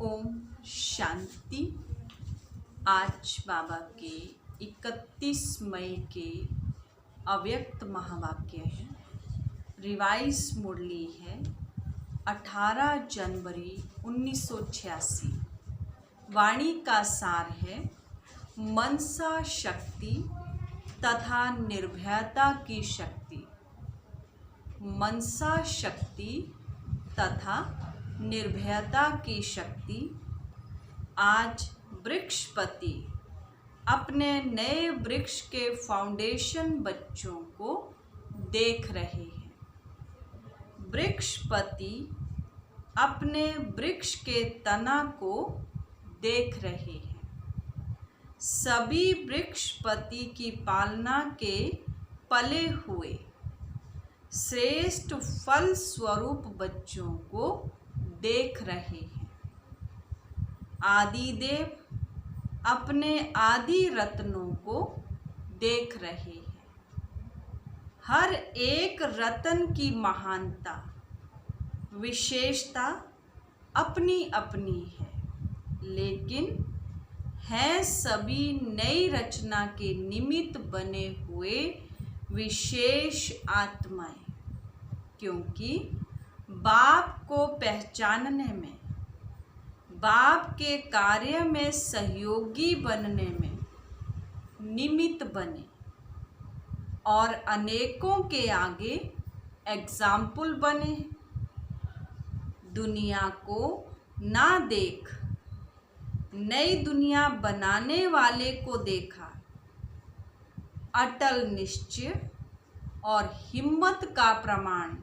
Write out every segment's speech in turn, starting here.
ओम शांति। आज बाबा के 31 मई के अव्यक्त महावाक्य है। रिवाइज मुरली है 18 जनवरी 1986। वाणी का सार है मनसा शक्ति तथा निर्भयता की शक्ति। मनसा शक्ति तथा निर्भयता की शक्ति। आज वृक्षपति अपने नए वृक्ष के फाउंडेशन बच्चों को देख रहे हैं। वृक्षपति अपने वृक्ष के तना को देख रहे हैं। सभी वृक्षपति की पालना के पले हुए श्रेष्ठ फल स्वरूप बच्चों को देख रहे हैं। आदिदेव अपने आदि रत्नों को देख रहे हैं। हर एक रत्न की महानता विशेषता अपनी अपनी है, लेकिन हैं सभी नई रचना के निमित्त बने हुए विशेष आत्माएं। क्योंकि बाप को पहचानने में, बाप के कार्य में सहयोगी बनने में निमित्त बने और अनेकों के आगे एग्जाम्पल बने। दुनिया को ना देख नई दुनिया बनाने वाले को देखा। अटल निश्चय और हिम्मत का प्रमाण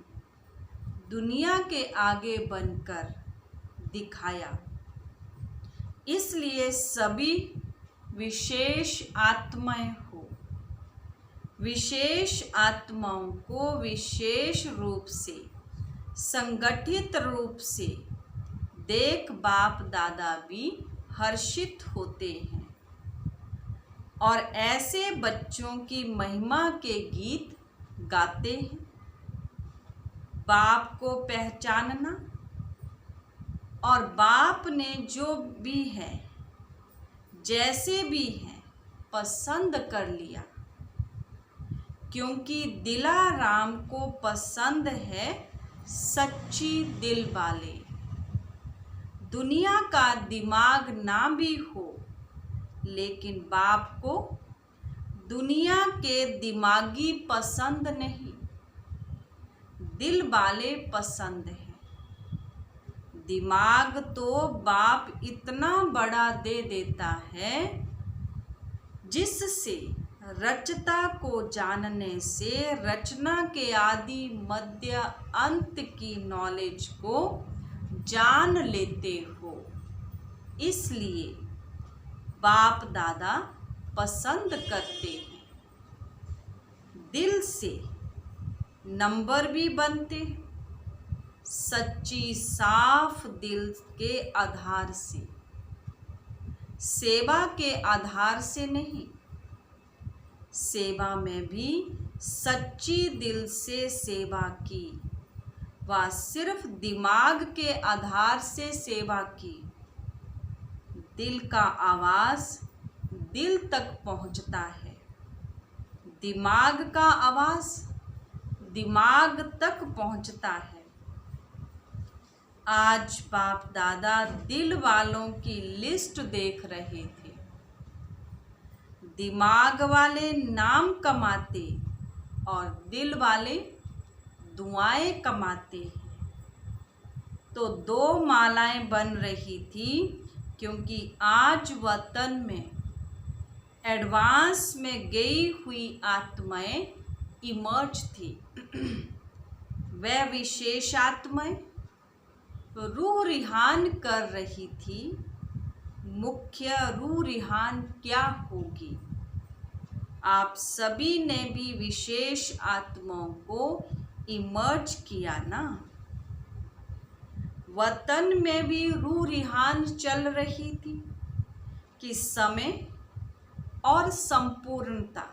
दुनिया के आगे बनकर दिखाया। इसलिए सभी विशेष आत्माएं हो। विशेष आत्माओं को विशेष रूप से संगठित रूप से देख बाप दादा भी हर्षित होते हैं और ऐसे बच्चों की महिमा के गीत गाते हैं। बाप को पहचानना और बाप ने जो भी है, जैसे भी है, पसंद कर लिया। क्योंकि दिलाराम को पसंद है सच्ची दिल वाले। दुनिया का दिमाग ना भी हो, लेकिन बाप को दुनिया के दिमागी पसंद नहीं, दिल वाले पसंद हैं। दिमाग तो बाप इतना बड़ा दे देता है जिससे रचता को जानने से रचना के आदि मध्य अंत की नॉलेज को जान लेते हो। इसलिए बाप दादा पसंद करते हैं। दिल से नंबर भी बनते, सच्ची साफ दिल के आधार से, सेवा के आधार से नहीं। सेवा में भी सच्ची दिल से सेवा की, वह सिर्फ दिमाग के आधार से सेवा की। दिल का आवाज़ दिल तक पहुंचता है, दिमाग का आवाज़ दिमाग तक पहुंचता है। आज बाप दादा दिल वालों की लिस्ट देख रहे थे। दिमाग वाले नाम कमाते और दिल वाले दुआएं कमाते हैं। तो दो मालाएं बन रही थी, क्योंकि आज वतन में एडवांस में गई हुई आत्माएं इमर्ज थी। वह विशेष आत्माएं रूह रिहान कर रही थी। मुख्य रूह रिहान क्या होगी? आप सभी ने भी विशेष आत्माओं को इमर्ज किया ना। वतन में भी रूह रिहान चल रही थी कि समय और संपूर्णता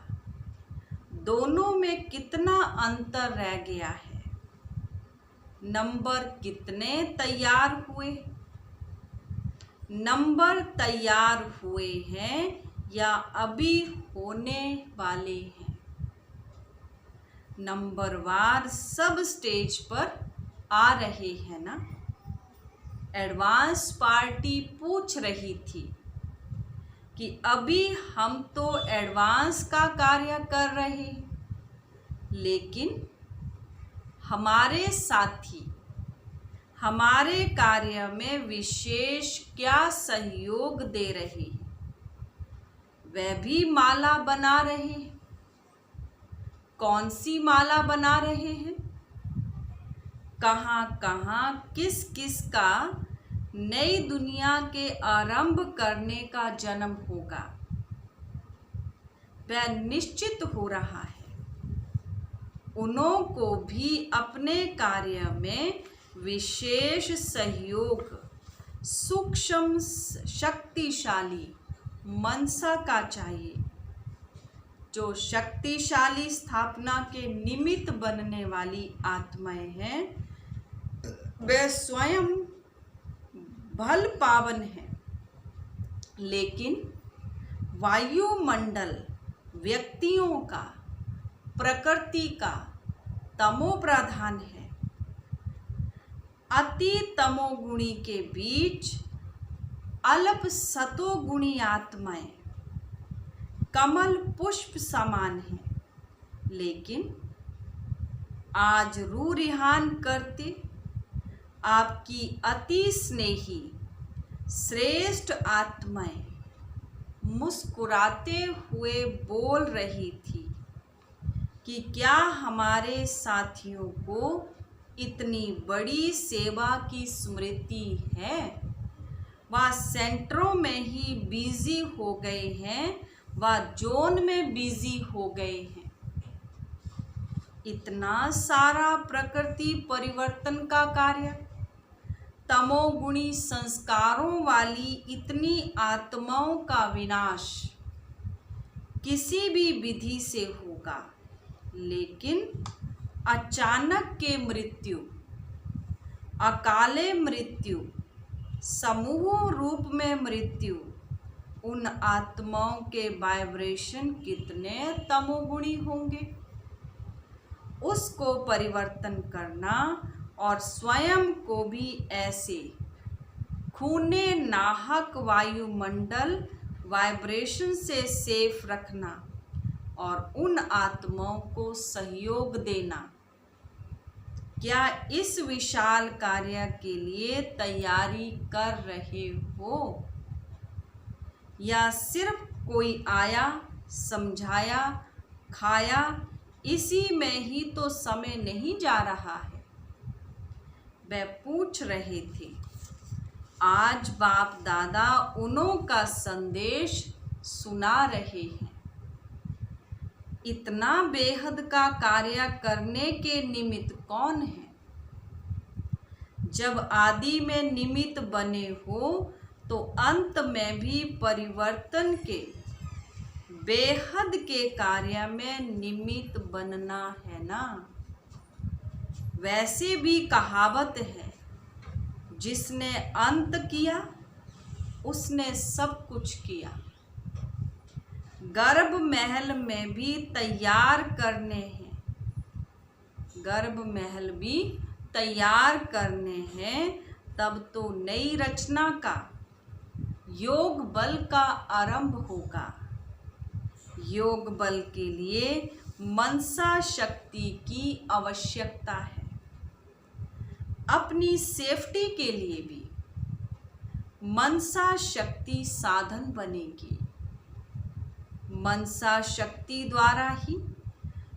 दोनों में कितना अंतर रह गया है। नंबर कितने तैयार हुए? नंबर तैयार हुए हैं या अभी होने वाले हैं। नंबरवार सब स्टेज पर आ रहे हैं ना। एडवांस पार्टी पूछ रही थी कि अभी हम तो एडवांस का कार्य कर रहे, लेकिन हमारे साथी हमारे कार्य में विशेष क्या सहयोग दे रहे, वह भी माला बना रहे। कौन सी माला बना रहे हैं, कहाँ कहाँ किस किस का नई दुनिया के आरंभ करने का जन्म होगा, वह निश्चित हो रहा है। उन्हों को भी अपने कार्य में विशेष सहयोग सूक्ष्म शक्तिशाली मनसा का चाहिए। जो शक्तिशाली स्थापना के निमित्त बनने वाली आत्माएं हैं, वे स्वयं भल पावन है, लेकिन वायुमंडल व्यक्तियों का, प्रकृति का तमो प्रधान है। अति तमोगुणी के बीच अल्प सतोगुणी आत्माएं कमल पुष्प समान है, लेकिन आज रूरिहान करते आपकी अति स्नेही श्रेष्ठ आत्माएं मुस्कुराते हुए बोल रही थी कि क्या हमारे साथियों को इतनी बड़ी सेवा की स्मृति है। वह सेंटरों में ही बिजी हो गए हैं, वह जोन में बिजी हो गए हैं। इतना सारा प्रकृति परिवर्तन का कार्य, तमोगुणी संस्कारों वाली इतनी आत्माओं का विनाश किसी भी विधि से होगा, लेकिन अचानक के मृत्यु, अकाले मृत्यु, समूह रूप में मृत्यु, उन आत्माओं के वाइब्रेशन कितने तमोगुणी होंगे। उसको परिवर्तन करना और स्वयं को भी ऐसे खूने नाहक वायुमंडल वाइब्रेशन से सेफ रखना और उन आत्माओं को सहयोग देना। क्या इस विशाल कार्य के लिए तैयारी कर रहे हो, या सिर्फ कोई आया, समझाया, खाया, इसी में ही तो समय नहीं जा रहा है। वे पूछ रहे थे। आज बाप दादा उन्हों का संदेश सुना रहे हैं। इतना बेहद का कार्य करने के निमित्त कौन है। जब आदि में निमित्त बने हो तो अंत में भी परिवर्तन के बेहद के कार्य में निमित्त बनना है ना। वैसे भी कहावत है, जिसने अंत किया उसने सब कुछ किया। गर्भ महल में भी तैयार करने हैं, गर्भ महल भी तैयार करने हैं, तब तो नई रचना का योग बल का आरंभ होगा। योग बल के लिए मनसा शक्ति की आवश्यकता है। अपनी सेफ्टी के लिए भी मनसा शक्ति साधन बनेगी। मनसा शक्ति द्वारा ही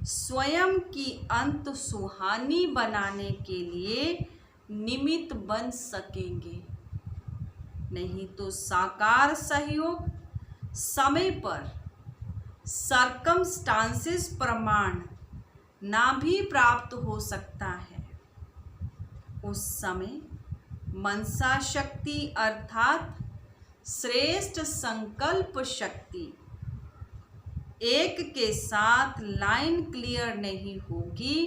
स्वयं की अंत सुहानी बनाने के लिए निमित्त बन सकेंगे। नहीं तो साकार सहयोग समय पर सर्कमस्टांसेस प्रमाण ना भी प्राप्त हो सकता है। उस समय मनसा शक्ति अर्थात श्रेष्ठ संकल्प शक्ति एक के साथ लाइन क्लियर नहीं होगी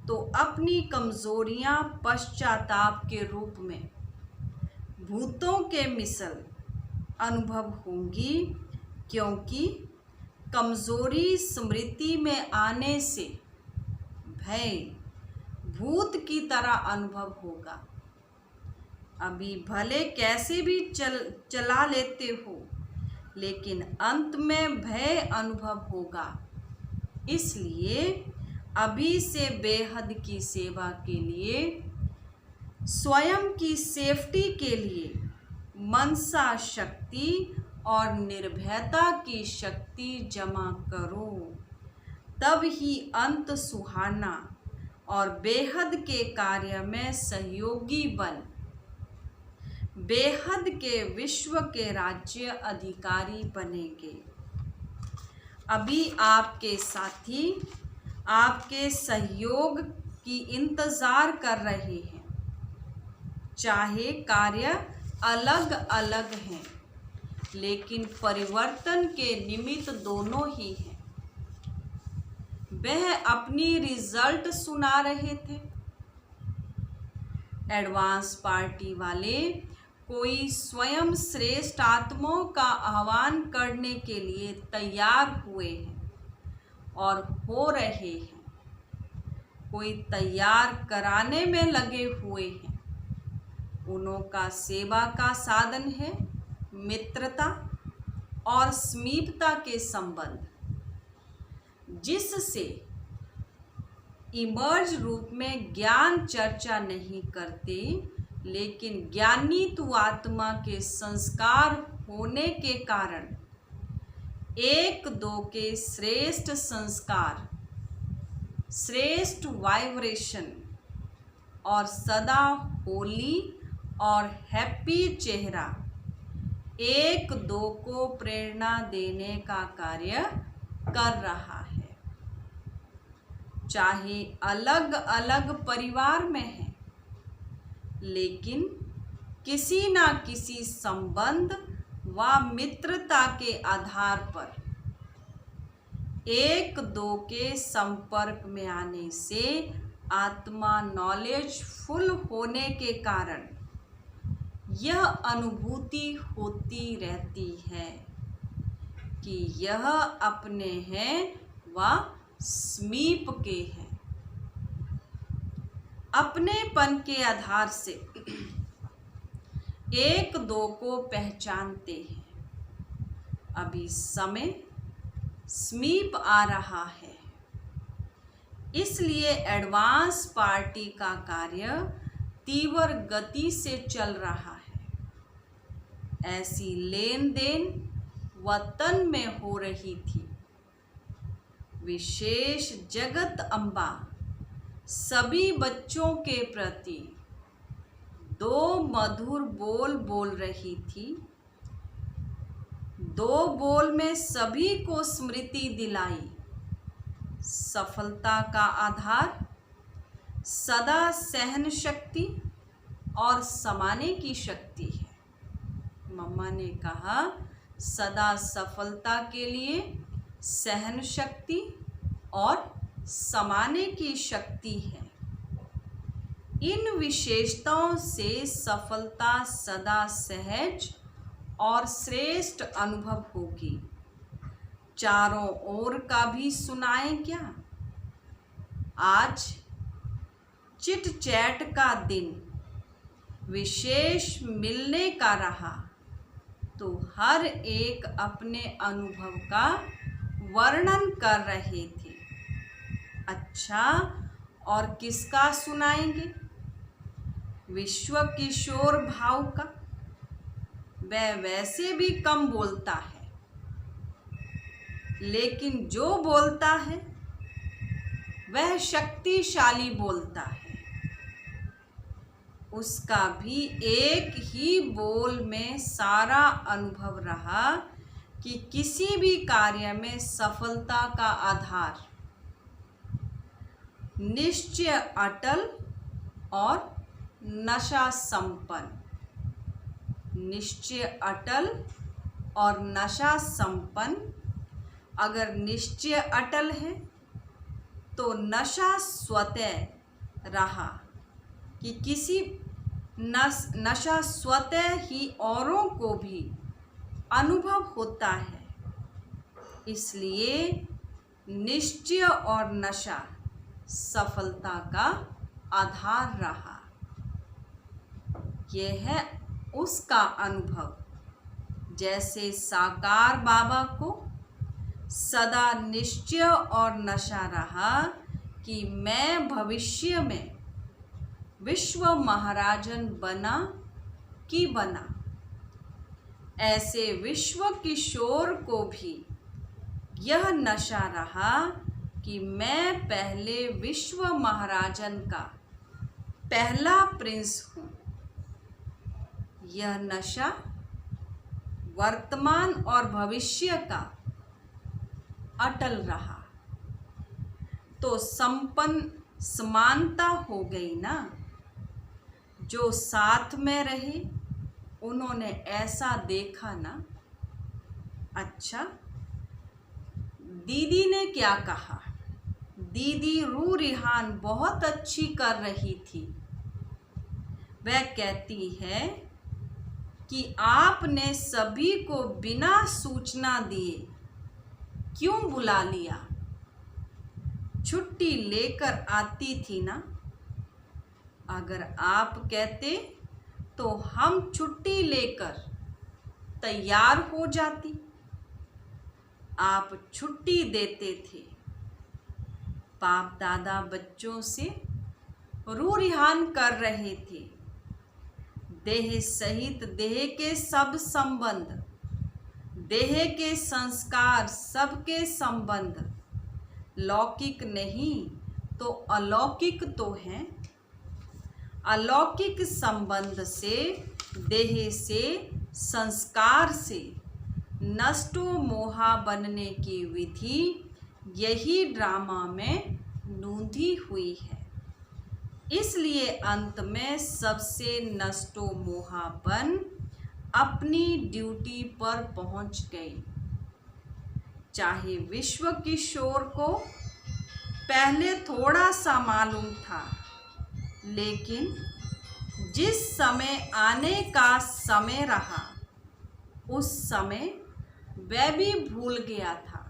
तो अपनी कमजोरियां पश्चाताप के रूप में भूतों के मिसल अनुभव होंगी, क्योंकि कमजोरी स्मृति में आने से भय भूत की तरह अनुभव होगा। अभी भले कैसे भी चला लेते हो, लेकिन अंत में भय अनुभव होगा। इसलिए अभी से बेहद की सेवा के लिए, स्वयं की सेफ्टी के लिए मनसा शक्ति और निर्भयता की शक्ति जमा करो। तब ही अंत सुहाना और बेहद के कार्य में सहयोगी बन बेहद के विश्व के राज्य अधिकारी बनेंगे। अभी आपके साथी आपके सहयोग की इंतजार कर रहे हैं। चाहे कार्य अलग अलग हैं, लेकिन परिवर्तन के निमित्त दोनों ही हैं। वह अपनी रिजल्ट सुना रहे थे। एडवांस पार्टी वाले कोई स्वयं श्रेष्ठ आत्माओं का आह्वान करने के लिए तैयार हुए हैं और हो रहे हैं। कोई तैयार कराने में लगे हुए हैं। उन्हों का सेवा का साधन है मित्रता और समीपता के संबंध, जिससे इमर्ज रूप में ज्ञान चर्चा नहीं करते, लेकिन ज्ञानी तु आत्मा के संस्कार होने के कारण एक दो के श्रेष्ठ संस्कार, श्रेष्ठ वाइब्रेशन और सदा होली और हैप्पी चेहरा एक दो को प्रेरणा देने का कार्य कर रहा है। चाहे अलग अलग परिवार में है, लेकिन किसी ना किसी संबंध व मित्रता के आधार पर एक दो के संपर्क में आने से आत्मा नॉलेजफुल होने के कारण यह अनुभूति होती रहती है कि यह अपने हैं व समीप के हैं। अपनेपन के आधार से एक दो को पहचानते हैं। अभी समय समीप आ रहा है, इसलिए एडवांस पार्टी का कार्य तीव्र गति से चल रहा है। ऐसी लेन देन वतन में हो रही थी। विशेष जगत अम्बा सभी बच्चों के प्रति दो मधुर बोल बोल रही थी। दो बोल में सभी को स्मृति दिलाई। सफलता का आधार सदा सहन शक्ति और समाने की शक्ति है। मम्मा ने कहा, सदा सफलता के लिए सहन शक्ति और समाने की शक्ति है। इन विशेषताओं से सफलता सदा सहज और श्रेष्ठ अनुभव होगी। चारों ओर का भी सुनाएं क्या? आज चिट चैट का दिन विशेष मिलने का रहा, तो हर एक अपने अनुभव का वर्णन कर रहे थे। अच्छा, और किसका सुनाएंगे? विश्व किशोर भाव का। वह वैसे भी कम बोलता है, लेकिन जो बोलता है वह शक्तिशाली बोलता है। उसका भी एक ही बोल में सारा अनुभव रहा कि किसी भी कार्य में सफलता का आधार निश्चय अटल और नशा संपन्न। निश्चय अटल और नशा संपन्न। अगर निश्चय अटल है तो नशा स्वतः रहा कि किसी नशा स्वतः ही औरों को भी अनुभव होता है। इसलिए निश्चय और नशा सफलता का आधार रहा। यह है उसका अनुभव। जैसे साकार बाबा को सदा निश्चय और नशा रहा कि मैं भविष्य में विश्व महाराजन बना कि बना, ऐसे विश्व किशोर को भी यह नशा रहा कि मैं पहले विश्व महाराजन का पहला प्रिंस हूँ। यह नशा वर्तमान और भविष्य का अटल रहा। तो संपन्न समानता हो गई ना। जो साथ में रहे उन्होंने ऐसा देखा ना। अच्छा, दीदी ने क्या कहा? दीदी रू रिहान बहुत अच्छी कर रही थी। वह कहती है कि आपने सभी को बिना सूचना दिए क्यों बुला लिया? छुट्टी लेकर आती थी ना। अगर आप कहते तो हम छुट्टी लेकर तैयार हो जाती। आप छुट्टी देते थे। बाप दादा बच्चों से रू रिहान कर रहे थे। देह सहित देह के सब संबंध, देह के संस्कार सबके संबंध लौकिक नहीं तो अलौकिक तो हैं। अलौकिक संबंध से, देह से, संस्कार से नष्टो मोहा बनने की विधि यही ड्रामा में नूंधी हुई है। इसलिए अंत में सबसे नष्टो मोहापन अपनी ड्यूटी पर पहुंच गई। चाहे विश्व किशोर को पहले थोड़ा सा मालूम था, लेकिन जिस समय आने का समय रहा उस समय वह भी भूल गया था।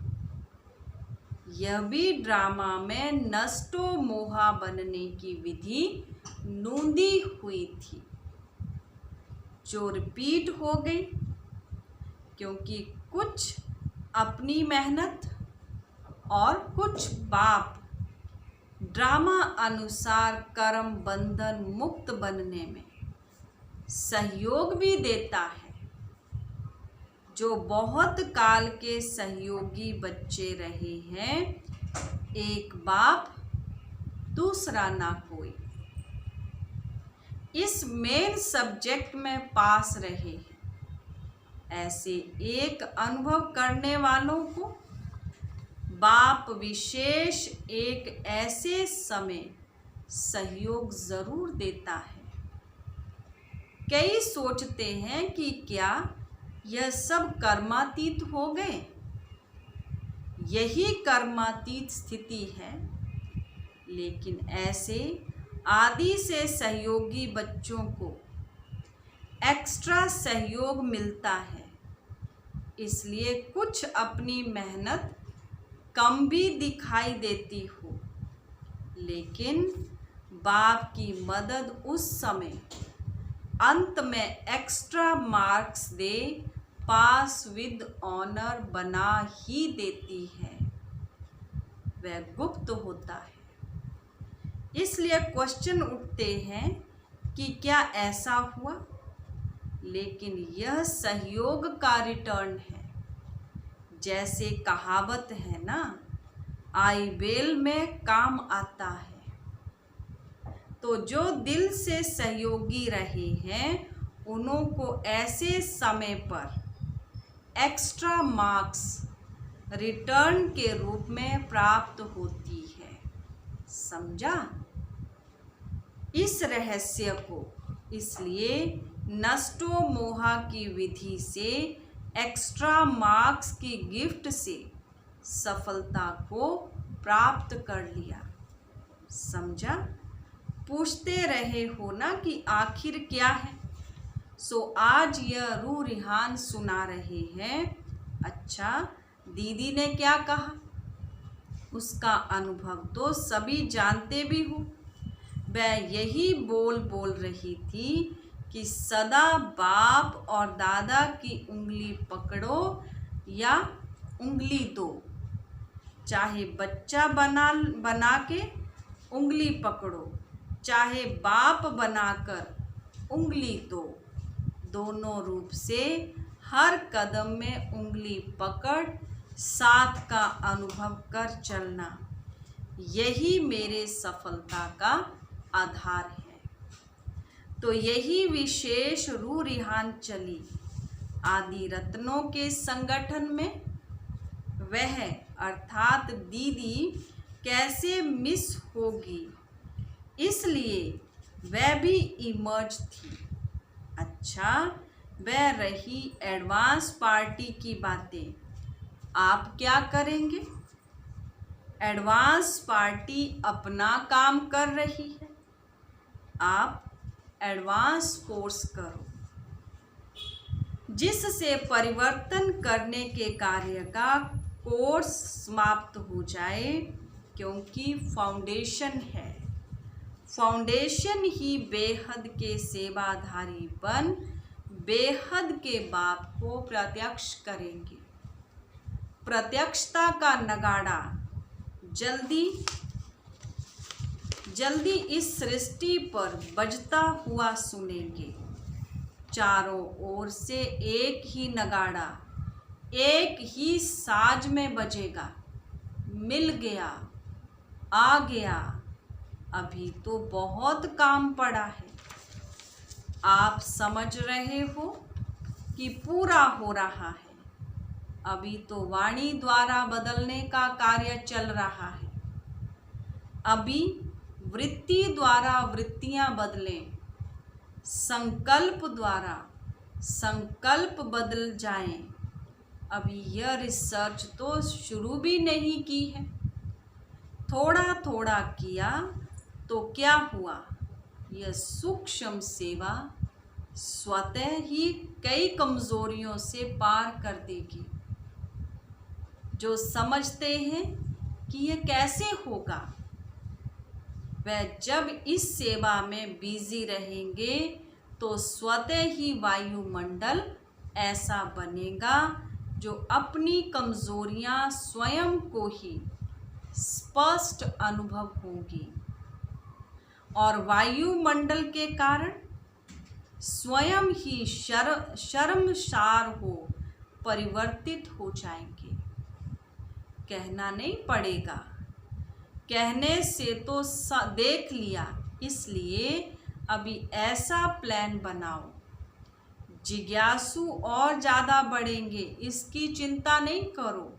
यह भी ड्रामा में नष्टो मोहा बनने की विधि नूंदी हुई थी, जो रिपीट हो गई, क्योंकि कुछ अपनी मेहनत और कुछ बाप ड्रामा अनुसार कर्म बंधन मुक्त बनने में सहयोग भी देता है। जो बहुत काल के सहयोगी बच्चे रहे हैं, एक बाप दूसरा ना कोई, इस मेन सब्जेक्ट में पास रहे हैं। ऐसे एक अनुभव करने वालों को बाप विशेष एक ऐसे समय सहयोग जरूर देता है। कई सोचते हैं कि क्या यह सब कर्मातीत हो गए? यही कर्मातीत स्थिति है, लेकिन ऐसे आदि से सहयोगी बच्चों को एक्स्ट्रा सहयोग मिलता है। इसलिए कुछ अपनी मेहनत कम भी दिखाई देती हो, लेकिन बाप की मदद उस समय अंत में एक्स्ट्रा मार्क्स दे पास विद ऑनर बना ही देती है। वह गुप्त होता है। इसलिए क्वेश्चन उठते हैं कि क्या ऐसा हुआ? लेकिन यह सहयोग का रिटर्न है। जैसे कहावत है ना, आई बेल में काम आता है। तो जो दिल से सहयोगी रहे हैं उन्हों को ऐसे समय पर एक्स्ट्रा मार्क्स रिटर्न के रूप में प्राप्त होती है। समझा इस रहस्य को? इसलिए नष्टो मोहा की विधि से एक्स्ट्रा मार्क्स की गिफ्ट से सफलता को प्राप्त कर लिया। समझा? पूछते रहे हो ना कि आखिर क्या है। सो आज यह रूह रिहान सुना रहे हैं। अच्छा, दीदी ने क्या कहा, उसका अनुभव तो सभी जानते भी हो। वह यही बोल रही थी कि सदा बाप और दादा की उंगली पकड़ो या उंगली दो। चाहे बच्चा बना के उंगली पकड़ो, चाहे बाप बनाकर उंगली दो। दोनों रूप से हर कदम में उंगली पकड़ साथ का अनुभव कर चलना, यही मेरे सफलता का आधार है। तो यही विशेष रूह रिहान चली आदि रत्नों के संगठन में। वह अर्थात दीदी कैसे मिस होगी, इसलिए वह भी इमर्ज थी। अच्छा, वह रही एडवांस पार्टी की बातें। आप क्या करेंगे? एडवांस पार्टी अपना काम कर रही है, आप एडवांस कोर्स करो, जिससे परिवर्तन करने के कार्य का कोर्स समाप्त हो जाए। क्योंकि फाउंडेशन है, फाउंडेशन ही बेहद के सेवाधारी बन बेहद के बाप को प्रत्यक्ष करेंगे। प्रत्यक्षता का नगाड़ा जल्दी इस सृष्टि पर बजता हुआ सुनेंगे। चारों ओर से एक ही नगाड़ा एक ही साज में बजेगा। मिल गया, आ गया, अभी तो बहुत काम पड़ा है। आप समझ रहे हो कि पूरा हो रहा है। अभी तो वाणी द्वारा बदलने का कार्य चल रहा है। अभी वृत्ति द्वारा वृत्तियां बदलें, संकल्प द्वारा संकल्प बदल जाएं। अभी यह रिसर्च तो शुरू भी नहीं की है। थोड़ा थोड़ा किया तो क्या हुआ, यह सूक्ष्म सेवा स्वतः ही कई कमजोरियों से पार कर देगी। जो समझते हैं कि यह कैसे होगा, वह जब इस सेवा में बिजी रहेंगे तो स्वतः ही वायुमंडल ऐसा बनेगा जो अपनी कमजोरियां स्वयं को ही स्पष्ट अनुभव होंगी और वायुमंडल के कारण स्वयं ही शर्मसार हो परिवर्तित हो जाएंगे। कहना नहीं पड़ेगा, कहने से तो देख लिया। इसलिए अभी ऐसा प्लान बनाओ। जिज्ञासु और ज़्यादा बढ़ेंगे, इसकी चिंता नहीं करो।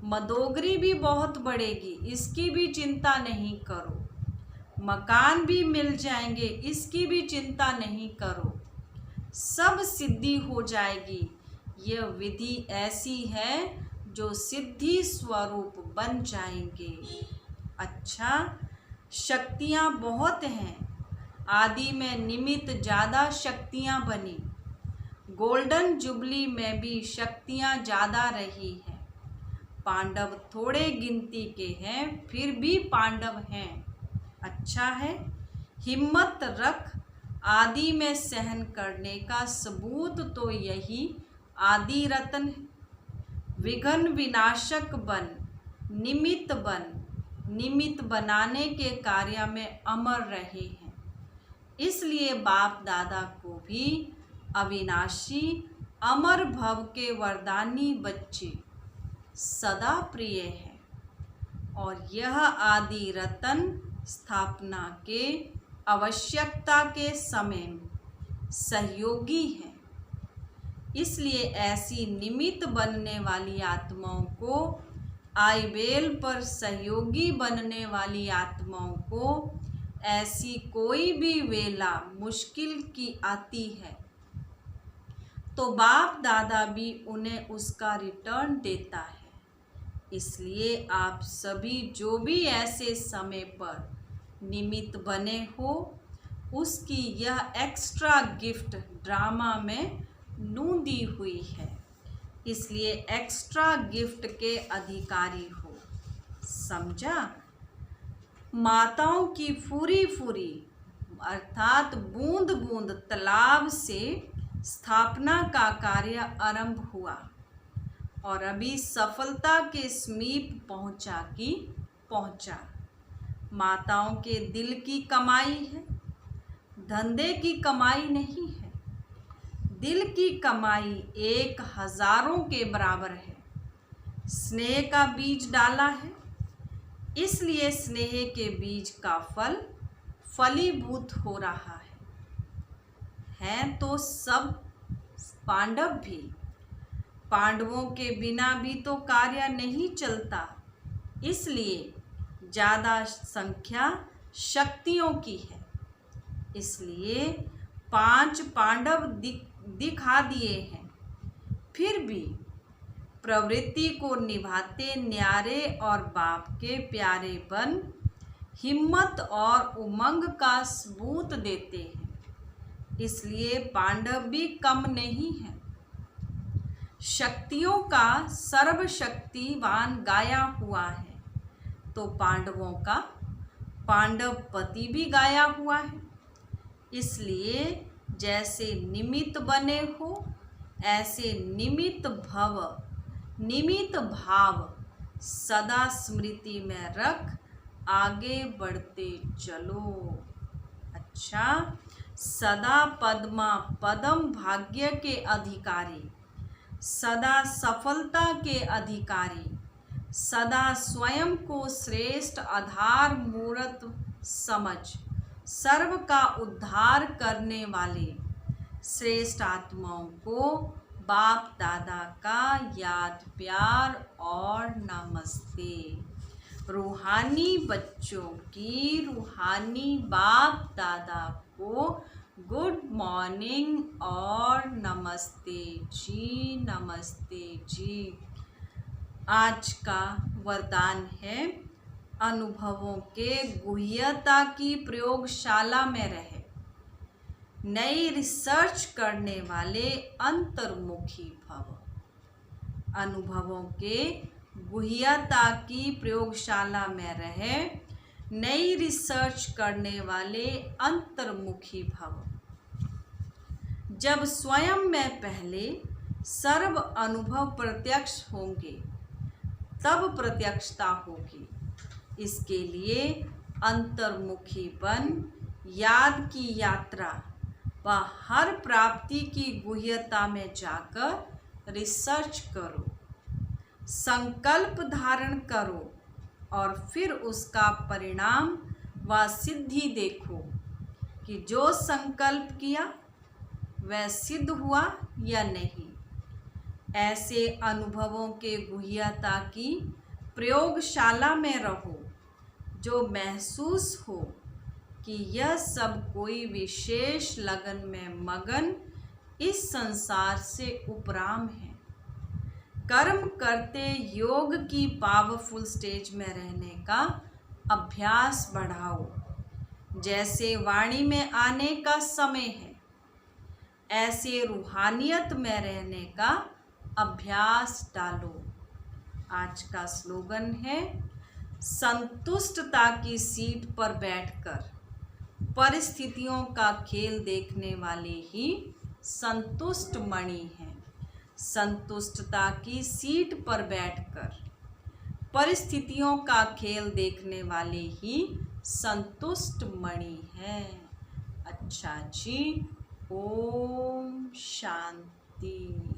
मदोगरी भी बहुत बढ़ेगी, इसकी भी चिंता नहीं करो। मकान भी मिल जाएंगे, इसकी भी चिंता नहीं करो। सब सिद्धि हो जाएगी। यह विधि ऐसी है जो सिद्धि स्वरूप बन जाएंगे। अच्छा, शक्तियाँ बहुत हैं। आदि में निमित्त ज़्यादा शक्तियाँ बनी। गोल्डन जुबली में भी शक्तियाँ ज़्यादा रही हैं। पांडव थोड़े गिनती के हैं, फिर भी पांडव हैं। अच्छा है, हिम्मत रख। आदि में सहन करने का सबूत तो यही आदि रत्न है। विघ्न विनाशक बन, निमित्त बनाने के कार्य में अमर रहे हैं। इसलिए बाप दादा को भी अविनाशी अमर भव के वरदानी बच्चे सदा प्रिय है और यह आदि रतन स्थापना के आवश्यकता के समय सहयोगी है। इसलिए ऐसी निमित्त बनने वाली आत्माओं को, आईबेल पर सहयोगी बनने वाली आत्माओं को ऐसी कोई भी वेला मुश्किल की आती है तो बाप दादा भी उन्हें उसका रिटर्न देता है। इसलिए आप सभी जो भी ऐसे समय पर निमित्त बने हो, उसकी यह एक्स्ट्रा गिफ्ट ड्रामा में नूंदी हुई है, इसलिए एक्स्ट्रा गिफ्ट के अधिकारी हो। समझा? माताओं की फूरी फूरी अर्थात बूंद बूंद तालाब से स्थापना का कार्य आरंभ हुआ और अभी सफलता के समीप पहुंचा। माताओं के दिल की कमाई है, धंधे की कमाई नहीं है। दिल की कमाई 1,000 के बराबर है। स्नेह का बीज डाला है, इसलिए स्नेह के बीज का फल फलीभूत हो रहा है। हैं तो सब पांडव भी। पांडवों के बिना भी तो कार्य नहीं चलता, इसलिए ज़्यादा संख्या शक्तियों की है। इसलिए 5 पांडव दिखा दिए हैं। फिर भी प्रवृत्ति को निभाते न्यारे और बाप के प्यारे बन हिम्मत और उमंग का सबूत देते हैं। इसलिए पांडव भी कम नहीं है। शक्तियों का सर्वशक्तिवान गाया हुआ है, तो पांडवों का पांडवपति भी गाया हुआ है। इसलिए जैसे निमित्त बने हो, ऐसे निमित्त भाव सदा स्मृति में रख आगे बढ़ते चलो। अच्छा, सदा पद्मा पदम भाग्य के अधिकारी, सदा सफलता के अधिकारी, सदा स्वयं को श्रेष्ठ आधार मूर्त समझ सर्व का उद्धार करने वाले श्रेष्ठ आत्माओं को बाप दादा का याद प्यार और नमस्ते। रूहानी बच्चों की रूहानी बाप दादा को गुड मॉर्निंग और नमस्ते जी, नमस्ते जी। आज का वरदान है, अनुभवों के गुह्यता की प्रयोगशाला में रहे, नई रिसर्च करने वाले अंतर्मुखी भव। अनुभवों के गुह्यता की प्रयोगशाला में रहे, नई रिसर्च करने वाले अंतर्मुखी भव। जब स्वयं में पहले सर्व अनुभव प्रत्यक्ष होंगे, तब प्रत्यक्षता होगी। इसके लिए अंतर्मुखी बन याद की यात्रा व हर प्राप्ति की गुह्यता में जाकर रिसर्च करो, संकल्प धारण करो और फिर उसका परिणाम व सिद्धि देखो कि जो संकल्प किया वह सिद्ध हुआ या नहीं। ऐसे अनुभवों के गुह्यता की प्रयोगशाला में रहो, जो महसूस हो कि यह सब कोई विशेष लगन में मगन इस संसार से उपराम है। कर्म करते योग की पावरफुल स्टेज में रहने का अभ्यास बढ़ाओ। जैसे वाणी में आने का समय है, ऐसे रूहानियत में रहने का अभ्यास डालो। आज का स्लोगन है, संतुष्टता की सीट पर बैठकर परिस्थितियों का खेल देखने वाले ही संतुष्ट मणि हैं। संतुष्टता की सीट पर बैठकर परिस्थितियों का खेल देखने वाले ही संतुष्ट मणि हैं। अच्छा जी, ओम शांति।